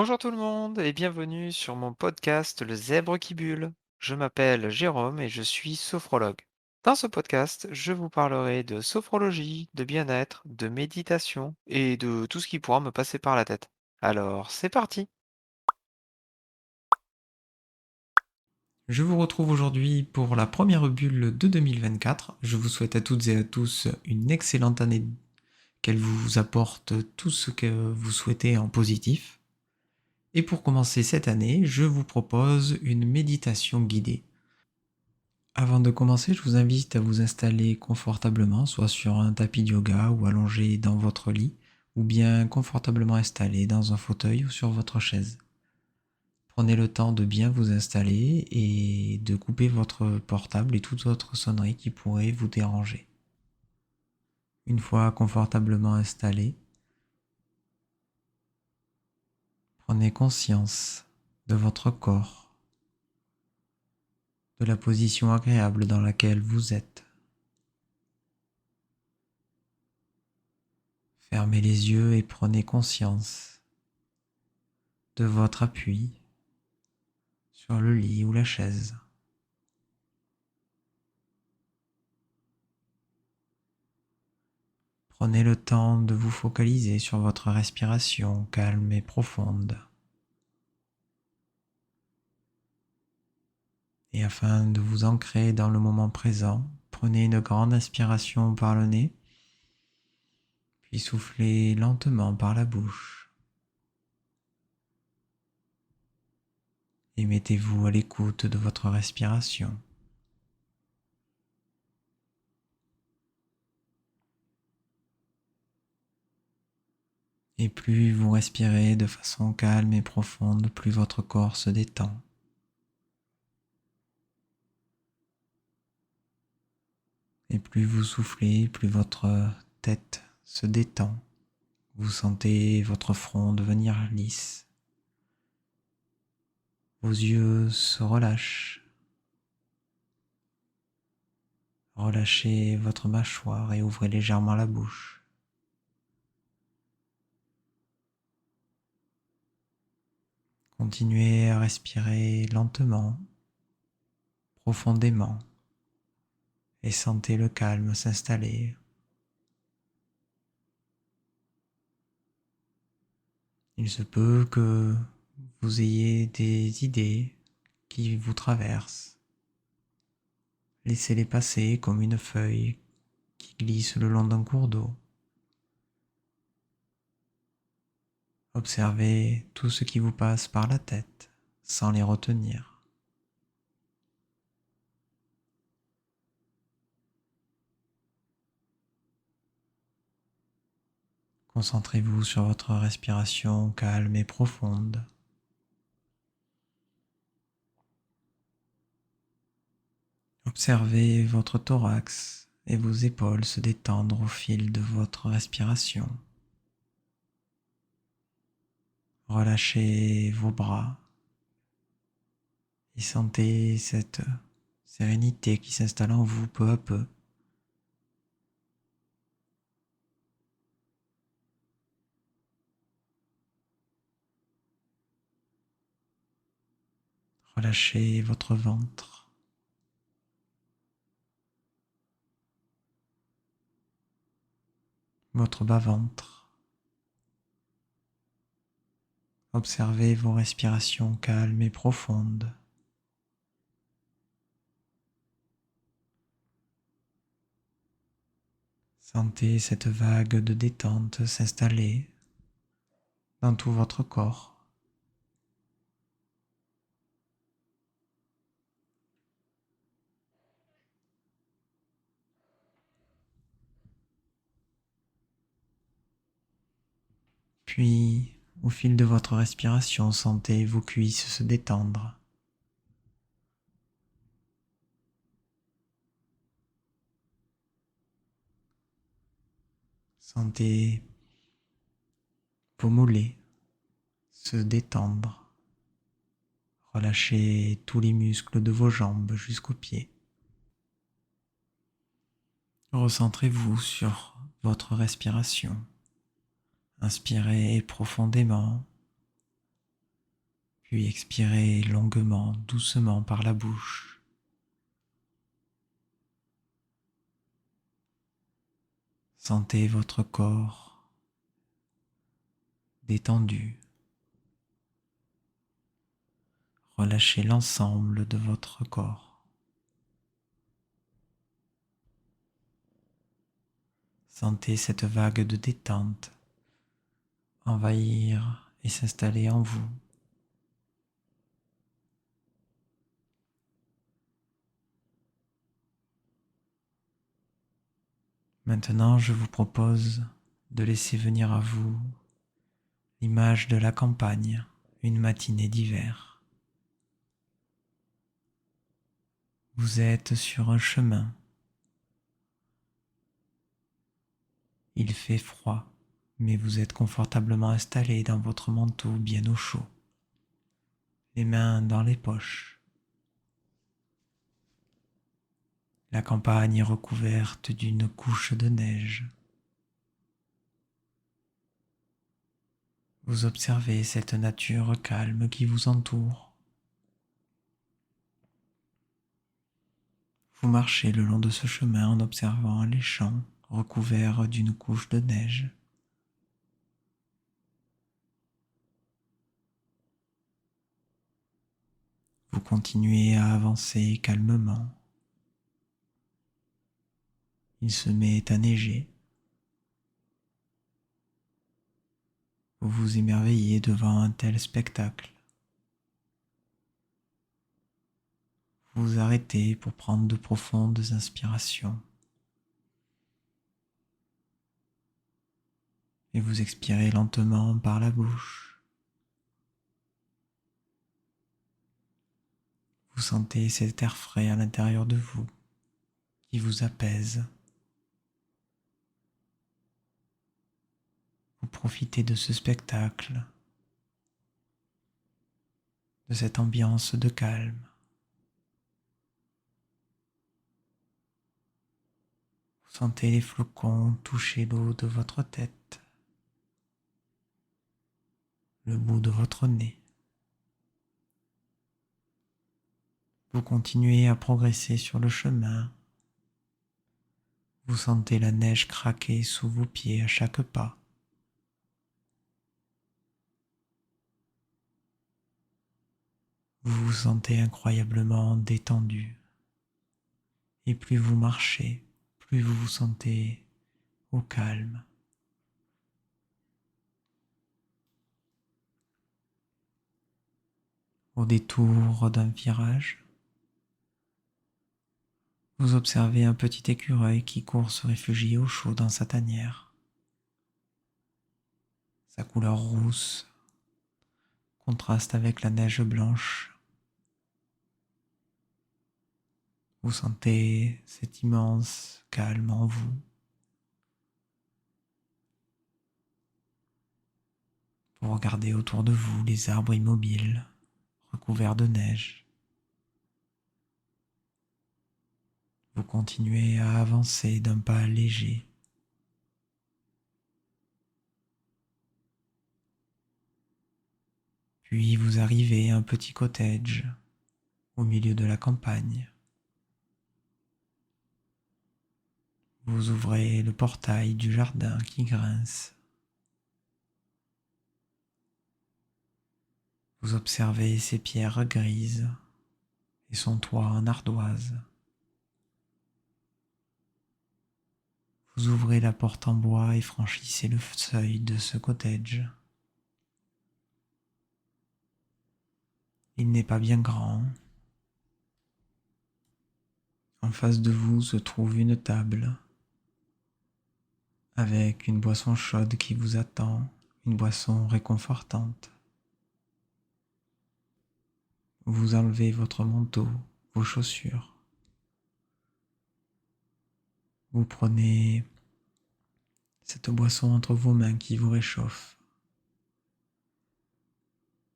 Bonjour tout le monde et bienvenue sur mon podcast Le Zèbre qui bulle. Je m'appelle Jérôme et je suis sophrologue. Dans ce podcast, je vous parlerai de sophrologie, de bien-être, de méditation et de tout ce qui pourra me passer par la tête. Alors, c'est parti! Je vous retrouve aujourd'hui pour la première bulle de 2024. Je vous souhaite à toutes et à tous une excellente année, qu'elle vous apporte tout ce que vous souhaitez en positif. Et pour commencer cette année, je vous propose une méditation guidée. Avant de commencer, je vous invite à vous installer confortablement, soit sur un tapis de yoga ou allongé dans votre lit, ou bien confortablement installé dans un fauteuil ou sur votre chaise. Prenez le temps de bien vous installer et de couper votre portable et toute autre sonnerie qui pourrait vous déranger. Une fois confortablement installé, prenez conscience de votre corps, de la position agréable dans laquelle vous êtes. Fermez les yeux et prenez conscience de votre appui sur le lit ou la chaise. Prenez le temps de vous focaliser sur votre respiration calme et profonde. Et afin de vous ancrer dans le moment présent, prenez une grande inspiration par le nez, puis soufflez lentement par la bouche. Et mettez-vous à l'écoute de votre respiration. Et plus vous respirez de façon calme et profonde, plus votre corps se détend. Et plus vous soufflez, plus votre tête se détend. Vous sentez votre front devenir lisse. Vos yeux se relâchent. Relâchez votre mâchoire et ouvrez légèrement la bouche. Continuez à respirer lentement, profondément, et sentez le calme s'installer. Il se peut que vous ayez des idées qui vous traversent. Laissez-les passer comme une feuille qui glisse le long d'un cours d'eau. Observez tout ce qui vous passe par la tête sans les retenir. Concentrez-vous sur votre respiration calme et profonde. Observez votre thorax et vos épaules se détendre au fil de votre respiration. Relâchez vos bras et sentez cette sérénité qui s'installe en vous peu à peu. Relâchez votre ventre, votre bas-ventre. Observez vos respirations calmes et profondes. Sentez cette vague de détente s'installer dans tout votre corps. Puis, au fil de votre respiration, sentez vos cuisses se détendre. Sentez vos mollets se détendre. Relâchez tous les muscles de vos jambes jusqu'aux pieds. Recentrez-vous sur votre respiration. Inspirez profondément Puis expirez longuement, doucement par la bouche. Sentez votre corps détendu. Relâchez l'ensemble de votre corps. Sentez cette vague de détente envahir et s'installer en vous. Maintenant, je vous propose de laisser venir à vous l'image de la campagne, une matinée d'hiver. Vous êtes sur un chemin. Il fait froid, mais vous êtes confortablement installé dans votre manteau bien au chaud, les mains dans les poches. La campagne est recouverte d'une couche de neige. Vous observez cette nature calme qui vous entoure. Vous marchez le long de ce chemin en observant les champs recouverts d'une couche de neige. Vous continuez à avancer calmement. Il se met à neiger. Vous vous émerveillez devant un tel spectacle. Vous vous arrêtez pour prendre de profondes inspirations. Et vous expirez lentement par la bouche. Vous sentez cet air frais à l'intérieur de vous qui vous apaise. Vous profitez de ce spectacle, de cette ambiance de calme. Vous sentez les flocons toucher l'eau de votre tête, le bout de votre nez. Vous continuez à progresser sur le chemin. Vous sentez la neige craquer sous vos pieds à chaque pas. Vous vous sentez incroyablement détendu. Et plus vous marchez, plus vous vous sentez au calme. Au détour d'un virage, vous observez un petit écureuil qui court se réfugier au chaud dans sa tanière. Sa couleur rousse contraste avec la neige blanche. Vous sentez cet immense calme en vous. Vous regardez autour de vous les arbres immobiles, recouverts de neige. Vous continuez à avancer d'un pas léger. Puis vous arrivez à un petit cottage au milieu de la campagne. Vous ouvrez le portail du jardin qui grince. Vous observez ses pierres grises et son toit en ardoise. Vous ouvrez la porte en bois et franchissez le seuil de ce cottage. Il n'est pas bien grand. En face de vous se trouve une table avec une boisson chaude qui vous attend, une boisson réconfortante. Vous enlevez votre manteau, vos chaussures. Vous prenez cette boisson entre vos mains qui vous réchauffe.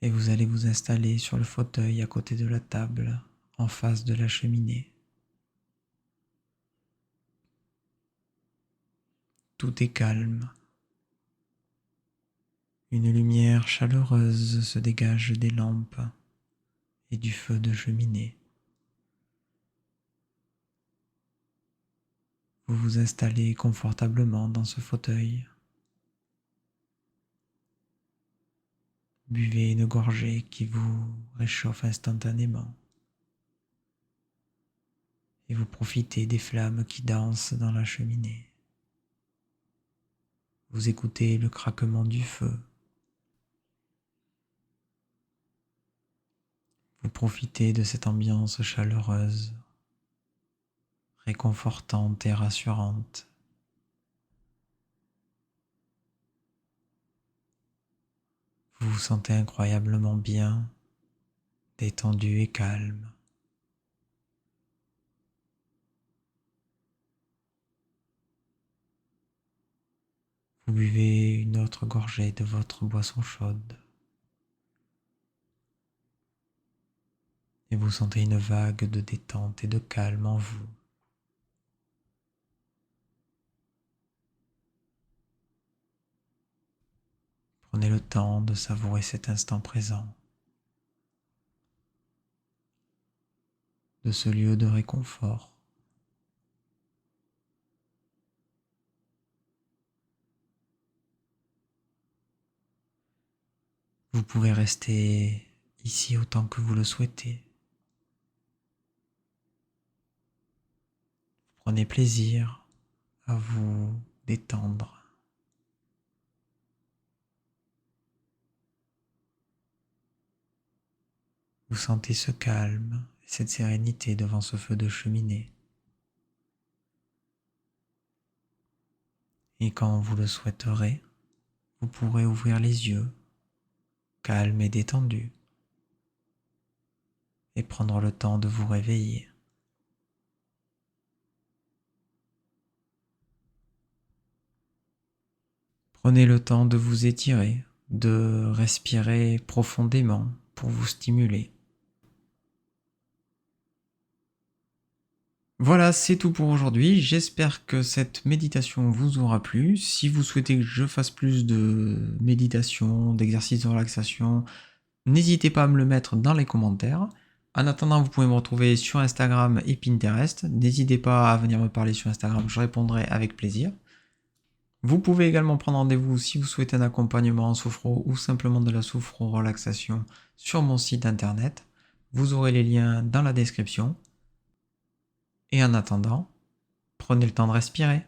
Et vous allez vous installer sur le fauteuil à côté de la table, en face de la cheminée. Tout est calme. Une lumière chaleureuse se dégage des lampes et du feu de cheminée. Vous vous installez confortablement dans ce fauteuil. Buvez une gorgée qui vous réchauffe instantanément. Et vous profitez des flammes qui dansent dans la cheminée. Vous écoutez le craquement du feu. Vous profitez de cette ambiance chaleureuse, réconfortante et rassurante. Vous vous sentez incroyablement bien, détendu et calme. Vous buvez une autre gorgée de votre boisson chaude et vous sentez une vague de détente et de calme en vous. Prenez le temps de savourer cet instant présent, de ce lieu de réconfort. Vous pouvez rester ici autant que vous le souhaitez. Prenez plaisir à vous détendre. Vous sentez ce calme et cette sérénité devant ce feu de cheminée. Et quand vous le souhaiterez, vous pourrez ouvrir les yeux, calme et détendu, et prendre le temps de vous réveiller. Prenez le temps de vous étirer, de respirer profondément pour vous stimuler. Voilà, c'est tout pour aujourd'hui. J'espère que cette méditation vous aura plu. Si vous souhaitez que je fasse plus de méditation, d'exercices de relaxation, n'hésitez pas à me le mettre dans les commentaires. En attendant, vous pouvez me retrouver sur Instagram et Pinterest. N'hésitez pas à venir me parler sur Instagram, je répondrai avec plaisir. Vous pouvez également prendre rendez-vous si vous souhaitez un accompagnement en sophro ou simplement de la sophro-relaxation sur mon site internet. Vous aurez les liens dans la description. Et en attendant, prenez le temps de respirer.